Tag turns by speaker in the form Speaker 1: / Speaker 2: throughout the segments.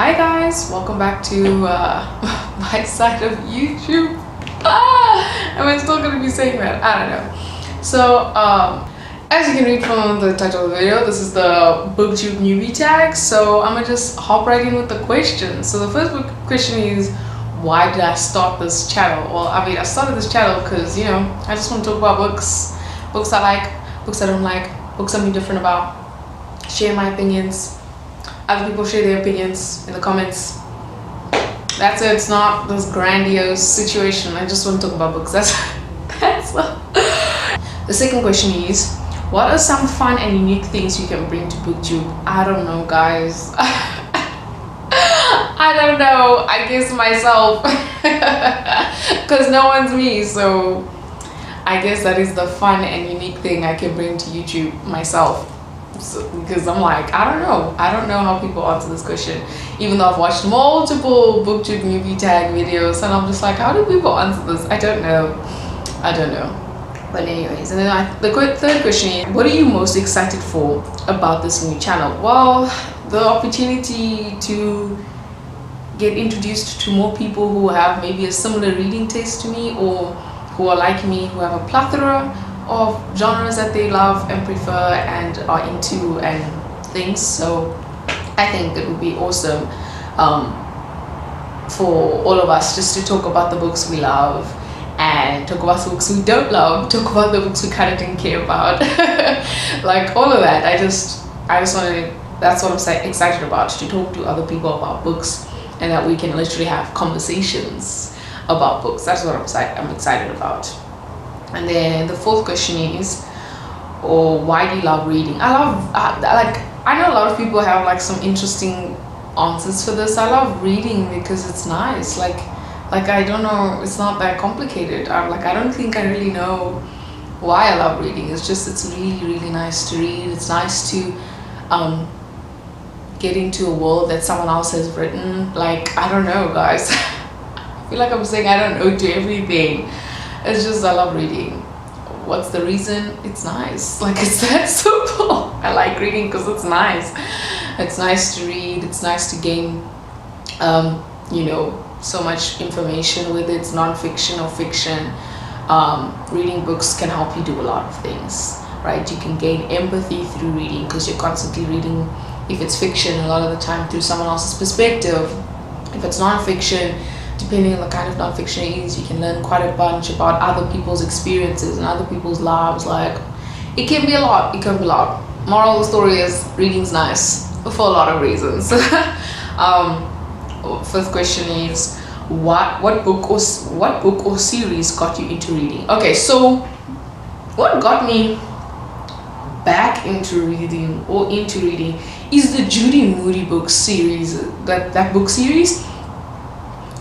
Speaker 1: Hi guys, welcome back to my side of YouTube. Am I still gonna be saying that? I don't know. So as you can read from the title of the video, this is the Booktube Newbie Tag. So I'm gonna just hop right in with the questions. So the first question is, why did I start this channel? Well, I started this channel because, you know, I just want to talk about books I like, books I don't like, books I'm indifferent about, share my opinions. Other people share their opinions in the comments. That's it. It's not this grandiose situation. I just want to talk about books. That's all. The second question is, what are some fun and unique things you can bring to Booktube? I don't know, guys. I don't know. I guess myself, because no one's me. So I guess that is the fun and unique thing I can bring to YouTube, myself. So, because I'm like, I don't know how people answer this question, even though I've watched multiple Booktube Newbie Tag videos, and I'm just like, how do people answer this? I don't know. But anyways, and then the third question is, what are you most excited for about this new channel? Well, the opportunity to get introduced to more people who have maybe a similar reading taste to me, or who are like me, who have a plethora of genres that they love and prefer and are into and things. So I think it would be awesome for all of us just to talk about the books we love and talk about the books we don't love, talk about the books we kind of didn't care about. Like all of that. I just want to, that's what I'm excited about, to talk to other people about books, and that we can literally have conversations about books. That's what I'm excited about. And then the fourth question is, why do you love reading? I know a lot of people have like some interesting answers for this. I love reading because it's nice. Like I don't know, it's not that complicated. I don't think I really know why I love reading. It's just, it's really nice to read. It's nice to get into a world that someone else has written. Like, I don't know, guys. I feel like I'm saying I don't know to everything. It's just, I love reading. What's the reason? It's nice. Like, it's that simple. I like reading because it's nice. It's nice to read. It's nice to gain, you know, so much information, whether it's non-fiction or fiction. Reading books can help you do a lot of things, right? You can gain empathy through reading because you're constantly reading. If it's fiction, a lot of the time through someone else's perspective. If it's non-fiction, depending on the kind of non-fiction it is, you can learn quite a bunch about other people's experiences and other people's lives. Like, it can be a lot. Moral of the story is, reading's nice for a lot of reasons. Fifth question is, what book or series got you into reading? Okay, so what got me back into reading is the Judy Moody book series. That book series,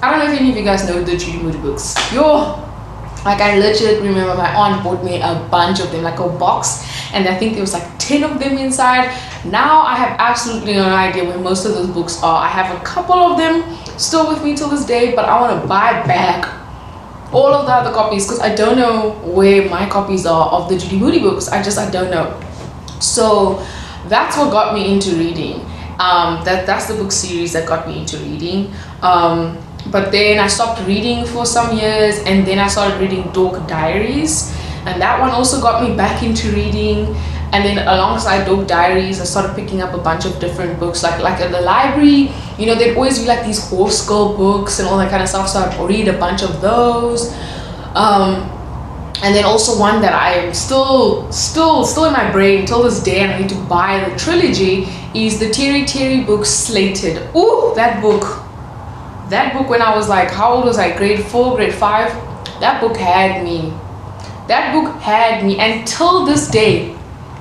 Speaker 1: I don't know if any of you guys know the Judy Moody books. Like, I legit remember my aunt bought me a bunch of them, like a box, and I think there was like 10 of them inside. Now I have absolutely no idea where most of those books are. I have a couple of them still with me till this day, but I want to buy back all of the other copies because I don't know where my copies are of the Judy Moody books. I don't know. So that's what got me into reading. That's the book series that got me into reading. But then I stopped reading for some years, and then I started reading Dork Diaries, and that one also got me back into reading. And then alongside Dork Diaries, I started picking up a bunch of different books, like at the library, you know, there'd always be like these horse girl books and all that kind of stuff, so I'd read a bunch of those. And then also one that I am still in my brain till this day, and I need to buy the trilogy, is the Terry book Slated. Ooh, that book when I was like, how old was I? Grade 4, grade 5? That book had me. And till this day,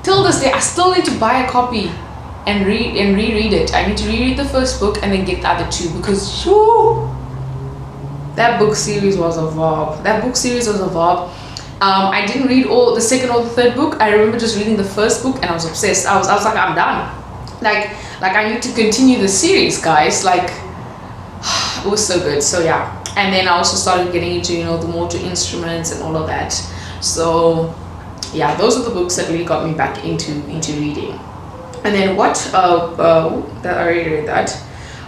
Speaker 1: I still need to buy a copy and reread it. I need to reread the first book and then get the other two, because that book series was a vibe. I didn't read all the second or the third book. I remember just reading the first book and I was obsessed. I was like, I'm done. Like I need to continue the series, guys. Like, it was so good. So yeah. And then I also started getting into, you know, the motor instruments and all of that. So yeah, those are the books that really got me back into reading. And then I already read that.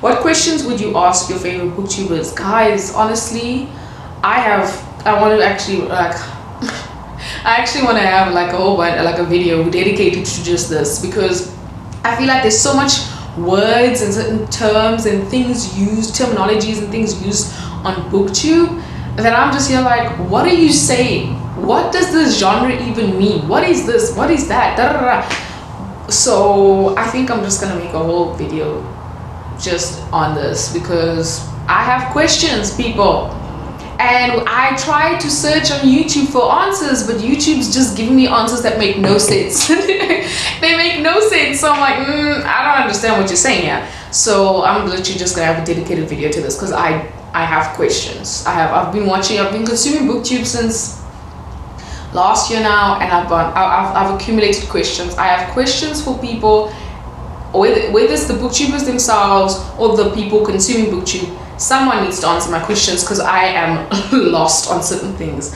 Speaker 1: What questions would you ask your favorite booktubers? Guys, honestly, I want to actually like I actually want to have like a whole bunch, like a video dedicated to just this, because I feel like there's so much words and certain terms and things used, terminologies and things used on booktube, that I'm just here like, what are you saying? What does this genre even mean? What is this? What is that? Da, da, da. So I think I'm just gonna make a whole video just on this, because I have questions, people. And I try to search on YouTube for answers, but YouTube's just giving me answers that make no sense. They make no sense. So I'm like, I don't understand what you're saying here. So I'm literally just gonna have a dedicated video to this, because I have questions. I've been consuming booktube since last year now, and I've accumulated questions. I have questions for people, whether it's the booktubers themselves or the people consuming booktube. Someone needs to answer my questions, because I am lost on certain things.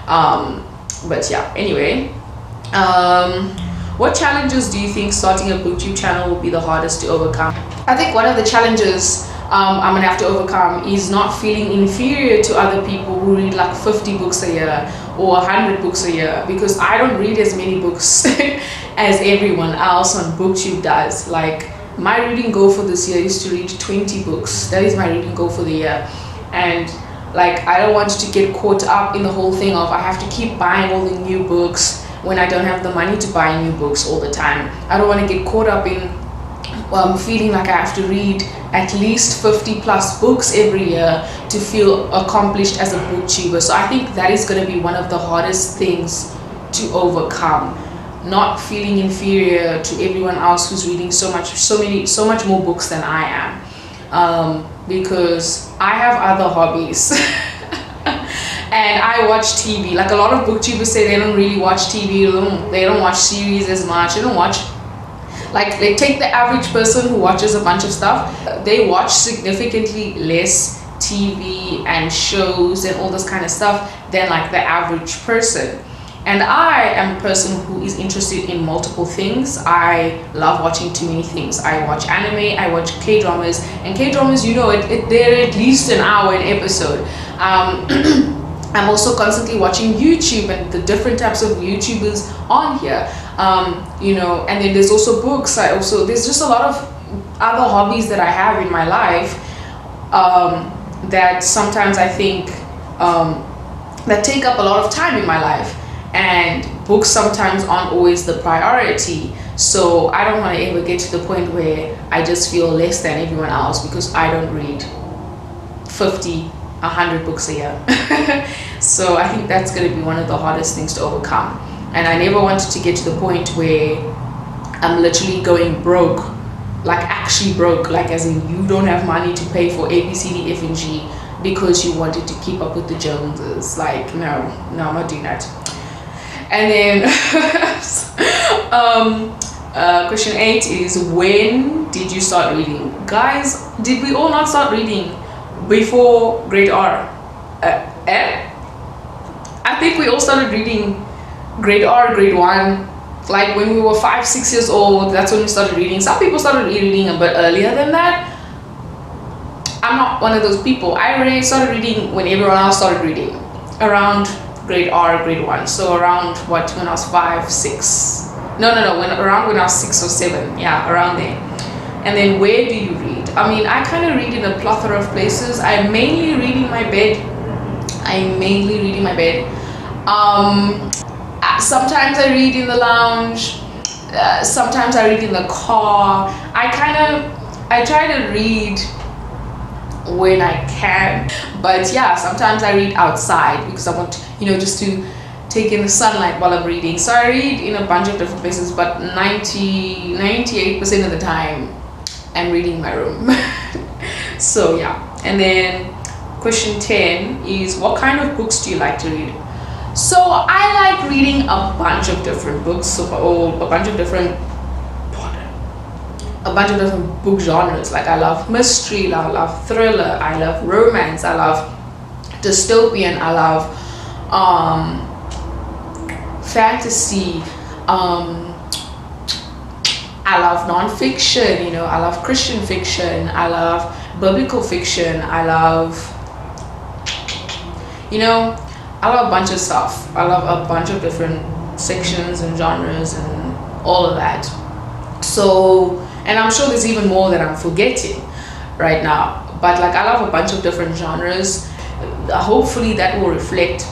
Speaker 1: But yeah, anyway, what challenges do you think starting a booktube channel will be the hardest to overcome? I think one of the challenges I'm gonna have to overcome is not feeling inferior to other people who read like 50 books a year or 100 books a year, because I don't read as many books as everyone else on booktube does. Like, my reading goal for this year is to read 20 books. That is my reading goal for the year. And like, I don't want to get caught up in the whole thing of I have to keep buying all the new books when I don't have the money to buy new books all the time. I don't want to get caught up in feeling like I have to read at least 50 plus books every year to feel accomplished as a booktuber. So I think that is going to be one of the hardest things to overcome. Not feeling inferior to everyone else who's reading so much more books than I am, because I have other hobbies. And I watch TV. Like, a lot of booktubers say they don't really watch TV, they don't watch series as much, they don't watch, like, they take the average person who watches a bunch of stuff, they watch significantly less TV and shows and all this kind of stuff than like the average person. And I am a person who is interested in multiple things. I love watching too many things. I watch anime, I watch K-dramas, and K-dramas, you know, they're at least an hour an episode. I'm also constantly watching YouTube and the different types of YouTubers on here. You know, and then there's also books. There's just a lot of other hobbies that I have in my life that sometimes I think that take up a lot of time in my life. And books sometimes aren't always the priority. So I don't want to ever get to the point where I just feel less than everyone else because I don't read 50, 100 books a year. So I think that's going to be one of the hardest things to overcome. And I never wanted to get to the point where I'm literally going broke, like actually broke, like as in you don't have money to pay for A, B, C, D, F, and G because you wanted to keep up with the Joneses. Like, no, I'm not doing that. And then question 8 is, when did you start reading? Guys, did we all not start reading before grade R? I think we all started reading grade R, grade 1, like when we were 5, 6 years old. That's when we started reading. Some people started reading a bit earlier than that. I'm not one of those people. I already started reading when everyone else started reading, around grade R, grade 1. So around when I was 5, 6. Around when I was 6 or 7. Yeah, around there. And then where do you read? I mean, I kind of read in a plethora of places. I mainly read in my bed. Sometimes I read in the lounge. Sometimes I read in the car. I try to read when I can, but yeah, sometimes I read outside because I want, just to take in the sunlight while I'm reading. So I read in a bunch of different places, but 98% of the time I'm reading in my room. So yeah. And then question 10 is, what kind of books do you like to read? So I like reading a bunch of different books, or a bunch of different book genres. Like, I love mystery, I love thriller, I love romance, I love dystopian, I love fantasy, I I love non-fiction, you know, I love Christian fiction, I love biblical fiction, I love, you know, I love a bunch of stuff. I love a bunch of different sections and genres and all of that. So, and I'm sure there's even more that I'm forgetting right now. But like, I love a bunch of different genres. Hopefully that will reflect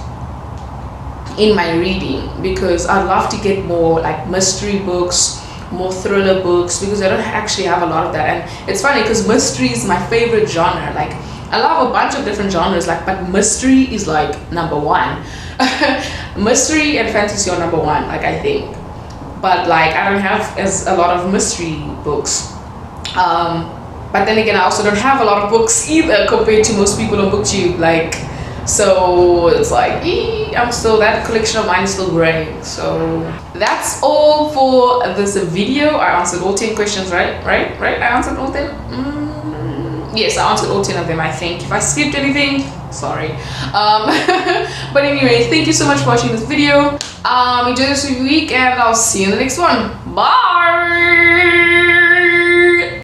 Speaker 1: in my reading, because I'd love to get more like mystery books, more thriller books, because I don't actually have a lot of that. And it's funny because mystery is my favorite genre. Like, I love a bunch of different genres, like, but mystery is like number one. Mystery and fantasy are number one, like, I think. But like, I don't have as a lot of mystery books. But then again, I also don't have a lot of books either compared to most people on Booktube. Like, so it's like, I'm still, that collection of mine is still growing. So that's all for this video. I answered all 10 questions, right? I answered all 10. Yes, I answered all 10 of them, I think. If I skipped anything, sorry. But anyway, thank you so much for watching this video. Enjoy this week, and I'll see you in the next one. Bye.